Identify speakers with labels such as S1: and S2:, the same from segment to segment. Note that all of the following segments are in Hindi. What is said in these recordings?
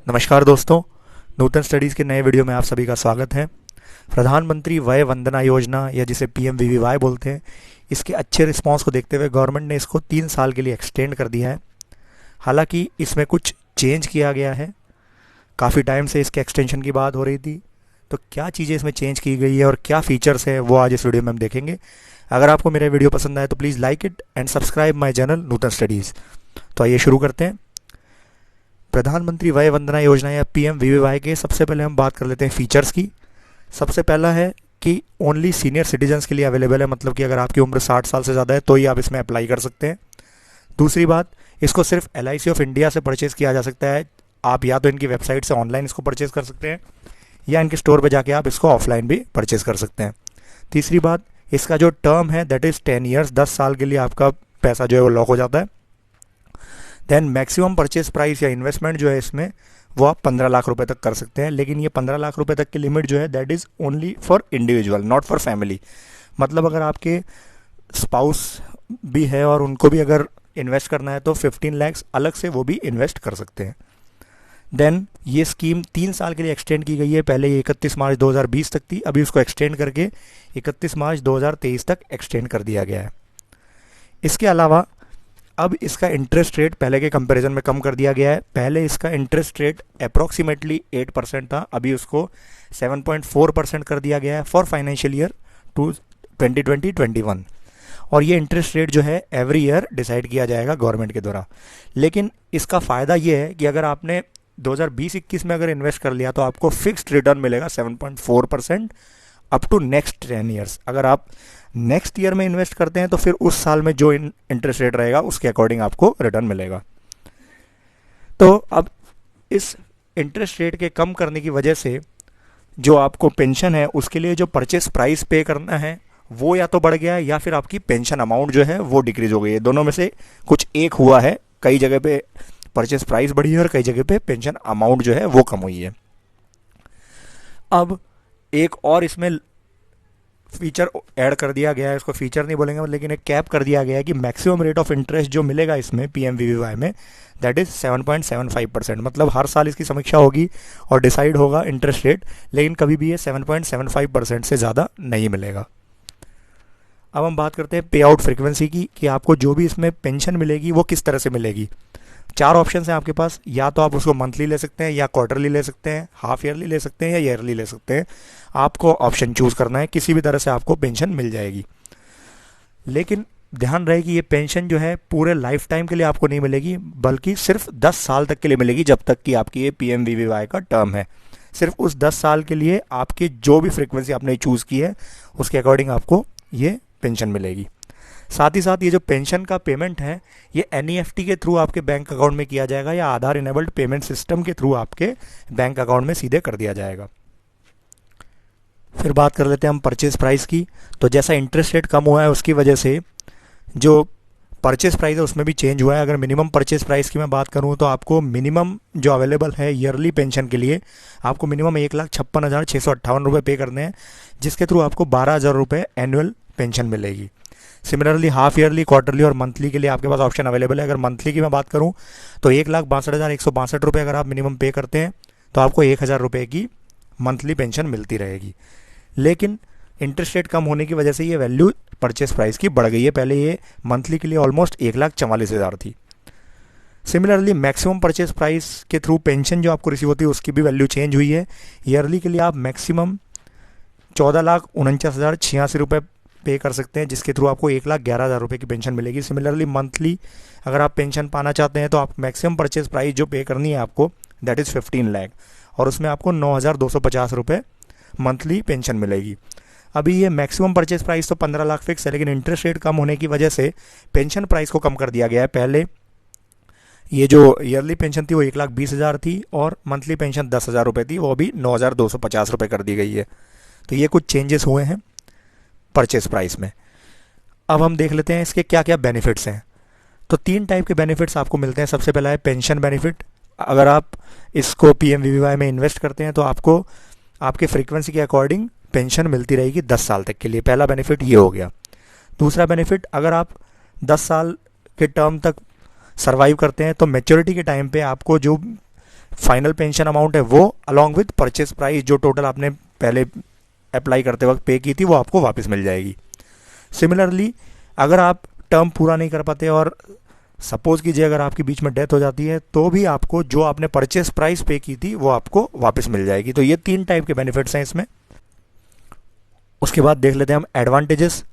S1: नमस्कार दोस्तों, नूतन स्टडीज़ के नए वीडियो में आप सभी का स्वागत है। प्रधानमंत्री वय वंदना योजना या जिसे पीएमवीवीवाई बोलते हैं, इसके अच्छे रिस्पांस को देखते हुए गवर्नमेंट ने इसको 3 साल के लिए एक्सटेंड कर दिया है। हालांकि इसमें कुछ चेंज किया गया है। काफ़ी टाइम से इसके एक्सटेंशन की बात हो रही थी, तो क्या चीज़ें इसमें चेंज की गई है और क्या फ़ीचर्स है वो आज इस वीडियो में हम देखेंगे। अगर आपको मेरा वीडियो पसंद आए तो please like it and subscribe my channel Nutan studies. तो आइए शुरू करते हैं। प्रधानमंत्री वय वंदना योजना या पीएमवीवीवाई के सबसे पहले हम बात कर लेते हैं फीचर्स की। सबसे पहला है कि ओनली सीनियर सिटीजन्स के लिए अवेलेबल है, मतलब कि अगर आपकी उम्र 60 साल से ज़्यादा है तो ही आप इसमें अप्लाई कर सकते हैं। दूसरी बात, इसको सिर्फ LIC ऑफ इंडिया से परचेज़ किया जा सकता है। आप या तो इनकी वेबसाइट से ऑनलाइन इसको परचेज़ कर सकते हैं या इनके स्टोर पर जाके आप इसको ऑफलाइन भी परचेज़ कर सकते हैं। तीसरी बात, इसका जो टर्म है दैट इज़ 10 ईयर्स, 10 साल के लिए आपका पैसा जो है वो लॉक हो जाता है। देन मैक्सिमम परचेज प्राइस या इन्वेस्टमेंट जो है इसमें वो आप 15 लाख रुपए तक कर सकते हैं, लेकिन ये 15 लाख रुपए तक की लिमिट जो है that is only for individual, not for family. मतलब अगर आपके स्पाउस भी है और उनको भी अगर इन्वेस्ट करना है तो 15 लाख अलग से वो भी इन्वेस्ट कर सकते हैं। देन ये स्कीम 3 साल के लिए एक्सटेंड की गई है। पहले ये 31 मार्च 2020 तक थी, अभी उसको एक्सटेंड करके 31 मार्च 2023 तक एक्सटेंड कर दिया गया है। इसके अलावा अब इसका इंटरेस्ट रेट पहले के कंपैरिजन में कम कर दिया गया है। पहले इसका इंटरेस्ट रेट अप्रॉक्सीमेटली 8% था, अभी उसको 7.4% कर दिया गया है फॉर फाइनेंशियल ईयर 2020-21। और ये इंटरेस्ट रेट जो है एवरी ईयर डिसाइड किया जाएगा गवर्नमेंट के द्वारा। लेकिन इसका फ़ायदा ये है कि अगर आपने 2020-21 में अगर इन्वेस्ट कर लिया तो आपको फिक्स्ड रिटर्न मिलेगा 7.4% अप टू नेक्स्ट 10 ईयर्स। अगर आप नेक्स्ट ईयर में इन्वेस्ट करते हैं तो फिर उस साल में जो इंटरेस्ट रेट रहेगा उसके अकॉर्डिंग आपको रिटर्न मिलेगा। तो अब इस इंटरेस्ट रेट के कम करने की वजह से जो आपको पेंशन है उसके लिए जो परचेस प्राइस पे करना है वो या तो बढ़ गया है या फिर आपकी पेंशन अमाउंट जो है वो डिक्रीज हो गई है। दोनों में से कुछ एक हुआ है। कई जगह पे परचेस प्राइस बढ़ी है और कई जगह पे पेंशन अमाउंट जो है वो कम हुई है। अब एक और इसमें फीचर ऐड कर दिया गया है, इसको फीचर नहीं बोलेंगे लेकिन एक कैप कर दिया गया है कि मैक्सिमम रेट ऑफ इंटरेस्ट जो मिलेगा इसमें पीएमवीवीवाई में दैट इज़ 7.75%। मतलब हर साल इसकी समीक्षा होगी और डिसाइड होगा इंटरेस्ट रेट, लेकिन कभी भी ये 7.75% से ज़्यादा नहीं मिलेगा। अब हम बात करते हैं पे आउट फ्रिक्वेंसी की कि आपको जो भी इसमें पेंशन मिलेगी वो किस तरह से मिलेगी। 4 ऑप्शन हैं आपके पास, या तो आप उसको मंथली ले सकते हैं या क्वार्टरली ले सकते हैं, हाफ ईयरली ले सकते हैं या ईयरली ले सकते हैं। आपको ऑप्शन चूज़ करना है, किसी भी तरह से आपको पेंशन मिल जाएगी। लेकिन ध्यान रहे कि ये पेंशन जो है पूरे लाइफ टाइम के लिए आपको नहीं मिलेगी, बल्कि सिर्फ 10 साल तक के लिए मिलेगी, जब तक कि आपकी ये पीएमवीवीवाई का टर्म है। सिर्फ उस 10 साल के लिए आपकी जो भी फ्रिक्वेंसी आपने चूज़ की है उसके अकॉर्डिंग आपको ये पेंशन मिलेगी। साथ ही साथ ये जो पेंशन का पेमेंट है ये NEFT के थ्रू आपके बैंक अकाउंट में किया जाएगा या आधार इनेबल्ड पेमेंट सिस्टम के थ्रू आपके बैंक अकाउंट में सीधे कर दिया जाएगा। फिर बात कर लेते हैं हम परचेज प्राइस की। तो जैसा इंटरेस्ट रेट कम हुआ है उसकी वजह से जो परचेज प्राइस है उसमें भी चेंज हुआ है। अगर मिनिमम परचेज प्राइस की मैं बात करूं तो आपको मिनिमम जो अवेलेबल है ईयरली पेंशन के लिए आपको मिनिमम 1,56,658 रुपये पे करने हैं, जिसके थ्रू आपको 12,000 रुपये एनुअल पेंशन मिलेगी। सिमिलरली हाफ ईयरली, क्वार्टरली और मंथली के लिए आपके पास ऑप्शन अवेलेबल है। अगर मंथली की मैं बात करूं तो 1,62,162 रुपये अगर आप मिनिमम पे करते हैं तो आपको 1,000 रुपये की मंथली पेंशन मिलती रहेगी। लेकिन इंटरेस्ट रेट कम होने की वजह से ये वैल्यू परचेस प्राइस की बढ़ गई है। पहले ये मंथली के लिए ऑलमोस्ट 1,44,000 थी। सिमिलरली मैक्सिमम परचेस प्राइस के थ्रू पेंशन जो आपको रिसीव होती है उसकी भी वैल्यू चेंज हुई है। ईयरली के लिए आप मैक्सिमम 14,49,086 रुपये पे कर सकते हैं, जिसके थ्रू आपको 1,11,000 रुपये की पेंशन मिलेगी। सिमिलरली मंथली अगर आप पेंशन पाना चाहते हैं तो आप मैक्सिमम परचेज प्राइस जो पे करनी है आपको दैट इज़ 15 लाख, और उसमें आपको 9,250 रुपये मंथली पेंशन मिलेगी। अभी ये मैक्सिमम परचेज प्राइस तो 15 लाख फिक्स है, लेकिन इंटरेस्ट रेट कम होने की वजह से पेंशन प्राइस को कम कर दिया गया है। पहले ये जो ईयरली पेंशन थी वो 1,20,000 थी और मंथली पेंशन 10,000 रुपये थी, वो अभी 9,250 रुपये कर दी गई है। तो ये कुछ चेंजेस हुए हैं परचेस प्राइस में। अब हम देख लेते हैं इसके क्या क्या बेनिफिट्स हैं। तो 3 टाइप के बेनिफिट्स आपको मिलते हैं। सबसे पहला है पेंशन बेनिफिट। अगर आप इसको पीएमवीवीवाई में इन्वेस्ट करते हैं तो आपको आपके फ्रीक्वेंसी के अकॉर्डिंग पेंशन मिलती रहेगी 10 साल तक के लिए। पहला बेनिफिट ये हो गया। दूसरा बेनिफिट, अगर आप 10 साल के टर्म तक सर्वाइव करते हैं तो मैच्योरिटी के टाइम पे आपको जो फाइनल पेंशन अमाउंट है वो अलॉन्ग विथ परचेस प्राइस जो टोटल आपने पहले अप्लाई करते वक्त पे की थी वो आपको वापस मिल जाएगी। सिमिलरली अगर आप टर्म पूरा नहीं कर पाते और सपोज कीजिए अगर आपकी बीच में डेथ हो जाती है तो भी आपको जो आपने परचेस प्राइस पे की थी वो आपको वापस मिल जाएगी। तो ये 3 टाइप के बेनिफिट्स हैं इसमें। उसके बाद देख लेते हैं हम एडवांटेजेस,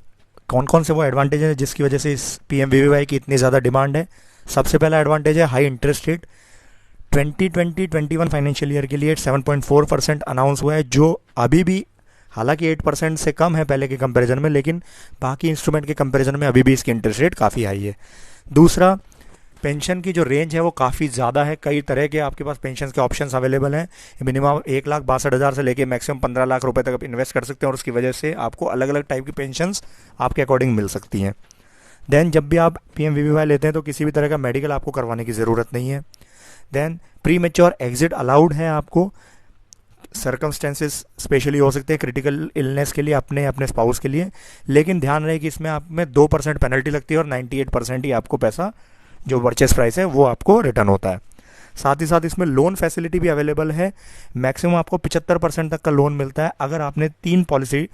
S1: कौन कौन से वो एडवांटेज हैं जिसकी वजह से इस PMVVY की इतनी ज़्यादा डिमांड है। सबसे पहला एडवांटेज है high interest rate. 2020-21 financial year के लिए 7.4% अनाउंस हुआ है, जो अभी भी हालांकि 8% से कम है पहले के कंपैरिजन में, लेकिन बाकी इंस्ट्रूमेंट के कंपैरिजन में अभी भी इसकी इंटरेस्ट रेट काफ़ी हाई है। दूसरा, पेंशन की जो रेंज है वो काफ़ी ज़्यादा है। कई तरह के आपके पास पेंशन के ऑप्शंस अवेलेबल हैं। मिनिमम 1,62,000 से लेके मैक्सिमम 15 लाख रुपए तक आप इन्वेस्ट कर सकते हैं और उसकी वजह से आपको अलग अलग टाइप की पेंशंस आपके अकॉर्डिंग मिल सकती हैं। देन जब भी आप PMVVY लेते हैं तो किसी भी तरह का मेडिकल आपको करवाने की ज़रूरत नहीं है। Then premature exit allowed है आपको। सर्कमस्टेंसेस स्पेशली हो सकते हैं क्रिटिकल इलनेस के लिए, अपने अपने स्पाउस के लिए, लेकिन ध्यान रहे कि इसमें आप में 2% पेनल्टी लगती है और 98% ही आपको पैसा जो परचेस प्राइस है वो आपको रिटर्न होता है। साथ ही साथ इसमें लोन फैसिलिटी भी अवेलेबल है। मैक्सिमम आपको 75% तक का लोन मिलता है अगर आपने 3 पॉलिसी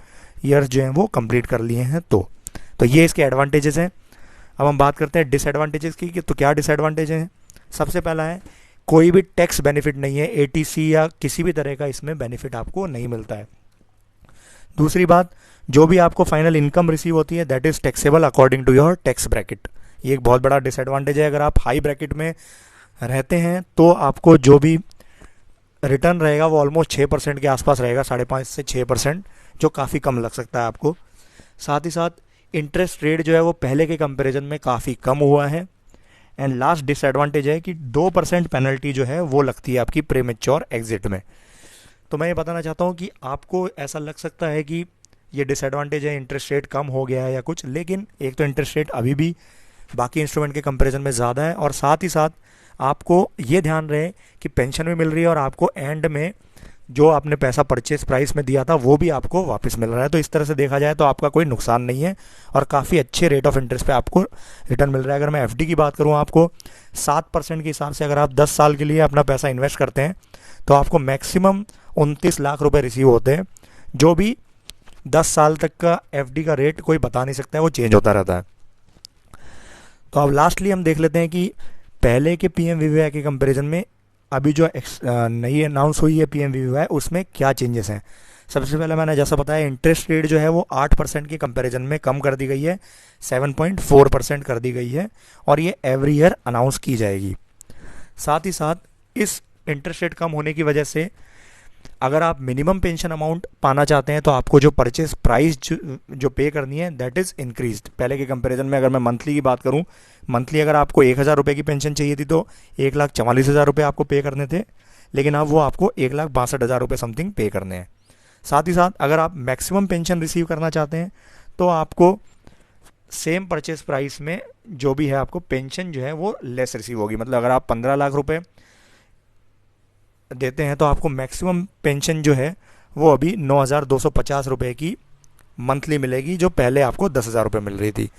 S1: ईयर्स जो हैं वो कंप्लीट कर लिए हैं तो ये इसके एडवांटेजेस हैं। अब हम बात करते हैं डिसएडवांटेजेस की, तो क्या डिसएडवांटेज हैं। सबसे पहला है कोई भी टैक्स बेनिफिट नहीं है, ATC या किसी भी तरह का इसमें बेनिफिट आपको नहीं मिलता है। दूसरी बात, जो भी आपको फाइनल इनकम रिसीव होती है that is taxable according to your tax bracket. ये एक बहुत बड़ा डिसएडवांटेज है। अगर आप हाई ब्रैकेट में रहते हैं तो आपको जो भी रिटर्न रहेगा वो ऑलमोस्ट 6% के आसपास रहेगा, 5.5 से 6%, जो काफ़ी कम लग सकता है आपको। साथ ही साथ इंटरेस्ट रेट जो है वो पहले के कंपैरिजन में काफ़ी कम हुआ है। एंड लास्ट डिसएडवांटेज है कि 2% पेनल्टी जो है वो लगती है आपकी प्रीमेच्योर एग्जिट में। तो मैं ये बताना चाहता हूँ कि आपको ऐसा लग सकता है कि ये डिसएडवांटेज है, इंटरेस्ट रेट कम हो गया है या कुछ, लेकिन एक तो इंटरेस्ट रेट अभी भी बाकी इंस्ट्रूमेंट के कंपैरिजन में ज़्यादा है और साथ ही साथ आपको ये ध्यान रहे कि पेंशन भी मिल रही है और आपको एंड में जो आपने पैसा परचेस प्राइस में दिया था वो भी आपको वापस मिल रहा है। तो इस तरह से देखा जाए तो आपका कोई नुकसान नहीं है और काफ़ी अच्छे रेट ऑफ इंटरेस्ट पे आपको रिटर्न मिल रहा है। अगर मैं FD की बात करूँ, आपको 7% के हिसाब से अगर आप 10 साल के लिए अपना पैसा इन्वेस्ट करते हैं तो आपको मैक्सिमम 29 लाख रुपए रिसीव होते हैं, जो भी 10 साल तक का FD का रेट कोई बता नहीं सकता है, वो चेंज होता रहता है। तो अब लास्टली हम देख लेते हैं कि पहले के PMVVY के कंपैरिजन में अभी जो नई अनाउंस हुई है PMVVY उसमें क्या चेंजेस हैं। सबसे पहले मैंने जैसा बताया, इंटरेस्ट रेट जो है वो 8% के कंपैरिजन में कम कर दी गई है, 7.4% कर दी गई है और ये एवरी ईयर अनाउंस की जाएगी। साथ ही साथ इस इंटरेस्ट रेट कम होने की वजह से अगर आप मिनिमम पेंशन अमाउंट पाना चाहते हैं तो आपको जो परचेस प्राइस जो पे करनी है दैट इज़ इंक्रीज्ड। पहले के कंपैरिजन में अगर मैं मंथली की बात करूं, मंथली अगर आपको 1,000 रुपये की पेंशन चाहिए थी तो 1,44,000 रुपये आपको पे करने थे, लेकिन अब वो आपको 1,62,000 रुपये समथिंग पे करने हैं। साथ ही साथ अगर आप मैक्सिमम पेंशन रिसीव करना चाहते हैं तो आपको सेम परचेस प्राइस में जो भी है आपको पेंशन जो है वो लेस रिसीव होगी। मतलब अगर आप 15 लाख रुपये देते हैं तो आपको मैक्सिमम पेंशन जो है वो अभी 9,250 रुपये की मंथली मिलेगी, जो पहले आपको 10,000 रुपये मिल रही थी।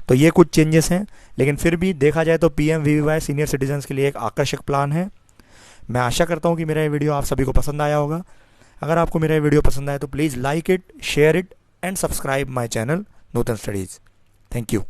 S1: तो ये कुछ चेंजेस हैं, लेकिन फिर भी देखा जाए तो PMVVY सीनियर सिटीजन्स के लिए एक आकर्षक प्लान है। मैं आशा करता हूँ कि मेरा ये वीडियो आप सभी को पसंद आया होगा। अगर आपको मेरा ये वीडियो पसंद आए तो please like it, share it and subscribe my channel Nutan studies. Thank you.